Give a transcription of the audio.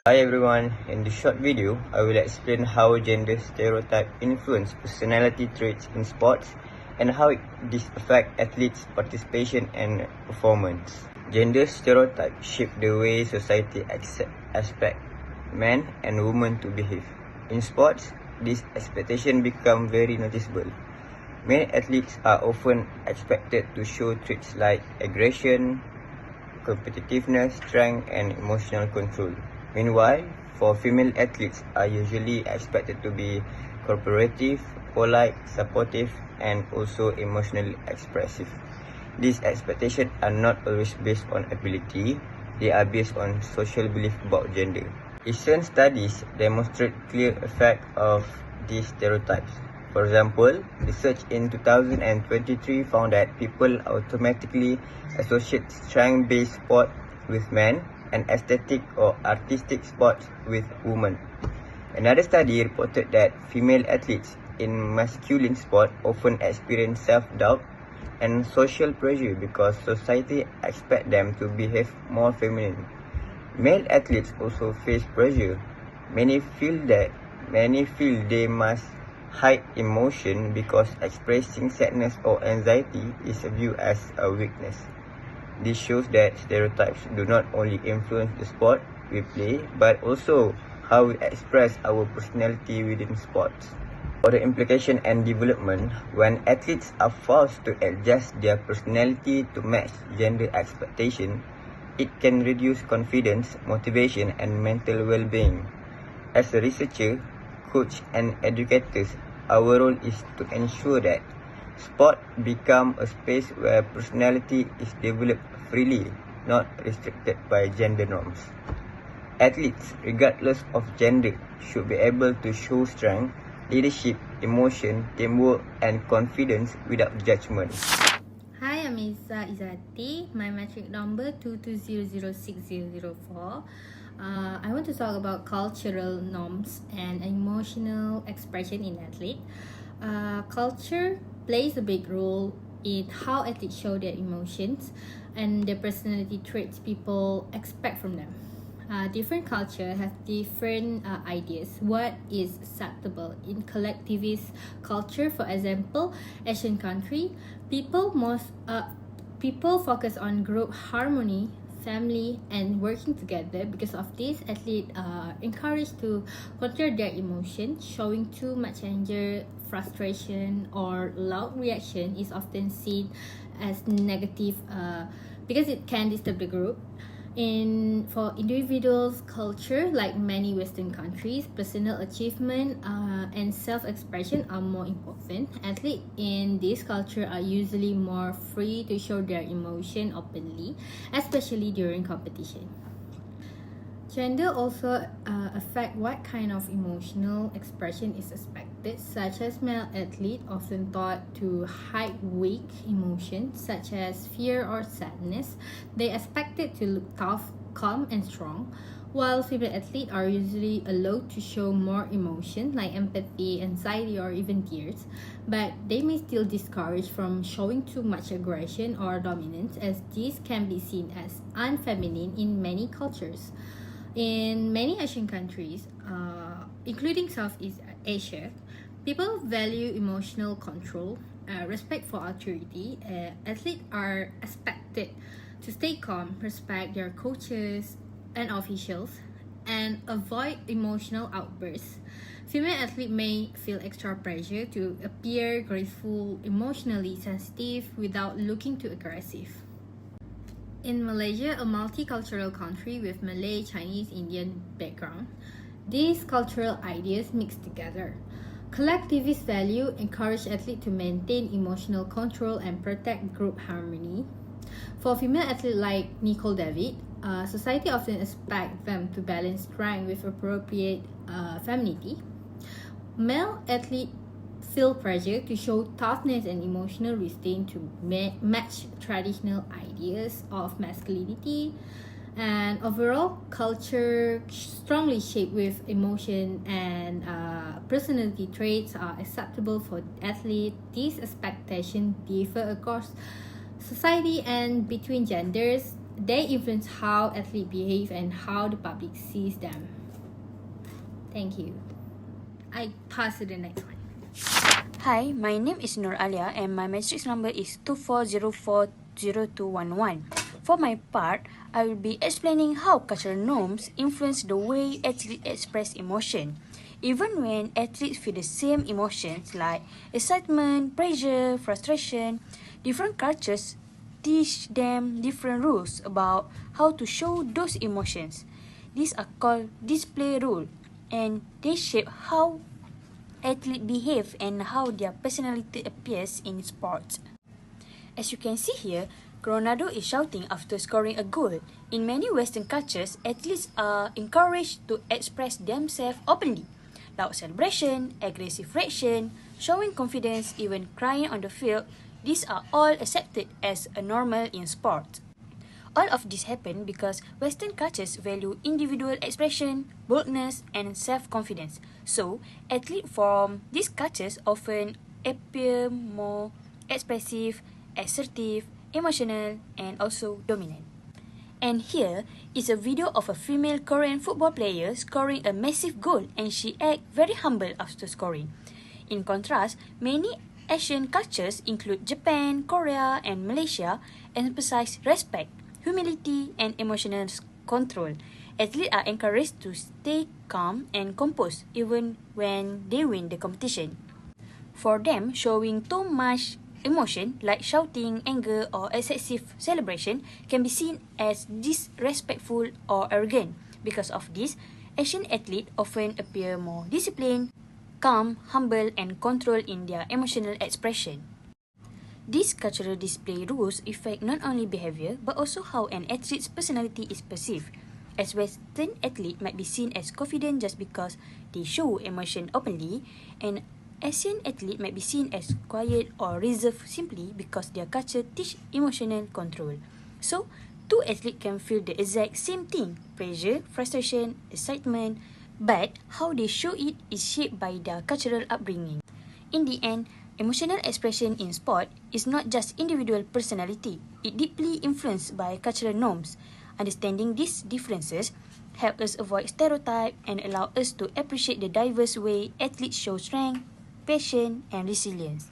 Hi everyone, in this short video, I will explain how gender stereotype influence personality traits in sports and how this affect athletes' participation and performance. Gender stereotypes shape the way society expect men and women to behave. In sports, this expectation become very noticeable. Male athletes are often expected to show traits like aggression, competitiveness, strength, and emotional control. Meanwhile, for female athletes are usually expected to be cooperative, polite, supportive, and also emotionally expressive. These expectations are not always based on ability, they are based on social belief about gender. Recent studies demonstrate clear effect of these stereotypes. For example, research in 2023 found that people automatically associate strength-based sport with men and aesthetic or artistic sports with women. Another study reported that female athletes in masculine sport often experience self-doubt and social pressure because society expects them to behave more feminine. Male athletes also face pressure. Many feel they must hide emotion because expressing sadness or anxiety is viewed as a weakness. This shows that stereotypes do not only influence the sport we play, but also how we express our personality within sports. For the implication and development, when athletes are forced to adjust their personality to match gender expectation, it can reduce confidence, motivation, and mental well-being. As a researcher, coach, and educators, our role is to ensure that sport become a space where personality is developed freely, not restricted by gender norms. Athletes, regardless of gender, should be able to show strength, leadership, emotion, teamwork, and confidence without judgment. Hi, I'm Izzati. My metric number 2200604. I want to talk about cultural norms and emotional expression in athlete. Culture plays a big role in how athletes show their emotions and the personality traits people expect from them. Different culture have different ideas what is acceptable in collectivist culture. For example, Asian country, people focus on group harmony, family, and working together. Because of this, athletes are encouraged to control their emotions. Showing too much anger, frustration, or loud reaction is often seen as negative because it can disturb the group. For individuals culture, like many Western countries, personal achievement and self-expression are more important. Athletes in this culture are usually more free to show their emotion openly, especially during competition. Gender also affect what kind of emotional expression is expected, such as male athletes often thought to hide weak emotions such as fear or sadness. They expected to look tough, calm, and strong, while female athletes are usually allowed to show more emotion like empathy, anxiety, or even tears, but they may still discourage from showing too much aggression or dominance, as this can be seen as unfeminine in many cultures. In many Asian countries, including Southeast Asia, people value emotional control, respect for authority. Athletes are expected to stay calm, respect their coaches and officials, and avoid emotional outbursts. Female athletes may feel extra pressure to appear graceful, emotionally sensitive without looking too aggressive. In Malaysia, a multicultural country with Malay, Chinese, Indian background, these cultural ideas mix together. Collectivist value encourage athletes to maintain emotional control and protect group harmony. For female athletes like Nicole David, society often expects them to balance strength with appropriate femininity. Male athletes feel pressure to show toughness and emotional restraint to match traditional ideas of masculinity. And overall, culture strongly shaped with emotion and personality traits are acceptable for athletes. These expectations differ across society and between genders. they influence how athletes behave and how the public sees them. Thank you. I pass to the next one. Hi, my name is Nur Alia and my matrix number is 24040211. For my part, I will be explaining how cultural norms influence the way athletes express emotion. Even when athletes feel the same emotions like excitement, pressure, frustration, different cultures teach them different rules about how to show those emotions. These are called display rules, and they shape how athletes behave and how their personality appears in sports. As you can see here, Ronaldo is shouting after scoring a goal. In many Western cultures, athletes are encouraged to express themselves openly. Loud celebration, aggressive reaction, showing confidence, even crying on the field, these are all accepted as a normal in sport. All of this happen because Western cultures value individual expression, boldness, and self-confidence. So, athletes from these cultures often appear more expressive, assertive, emotional, and also dominant. And here is a video of a female Korean football player scoring a massive goal, and she acts very humble after scoring. In contrast, many Asian cultures include Japan, Korea, and Malaysia emphasize respect, humility, and emotional control. Athletes are encouraged to stay calm and composed even when they win the competition. For them, showing too much emotion like shouting, anger, or excessive celebration can be seen as disrespectful or arrogant. Because of this, Asian athletes often appear more disciplined, calm, humble, and controlled in their emotional expression. These cultural display rules affect not only behavior but also how an athlete's personality is perceived. As Western athletes might be seen as confident just because they show emotion openly, and Asian athletes might be seen as quiet or reserved simply because their culture teach emotional control. So, two athletes can feel the exact same thing, pressure, frustration, excitement, but how they show it is shaped by their cultural upbringing. In the end, emotional expression in sport is not just individual personality, it deeply influenced by cultural norms. Understanding these differences help us avoid stereotype and allow us to appreciate the diverse way athletes show strength, passion, and resilience.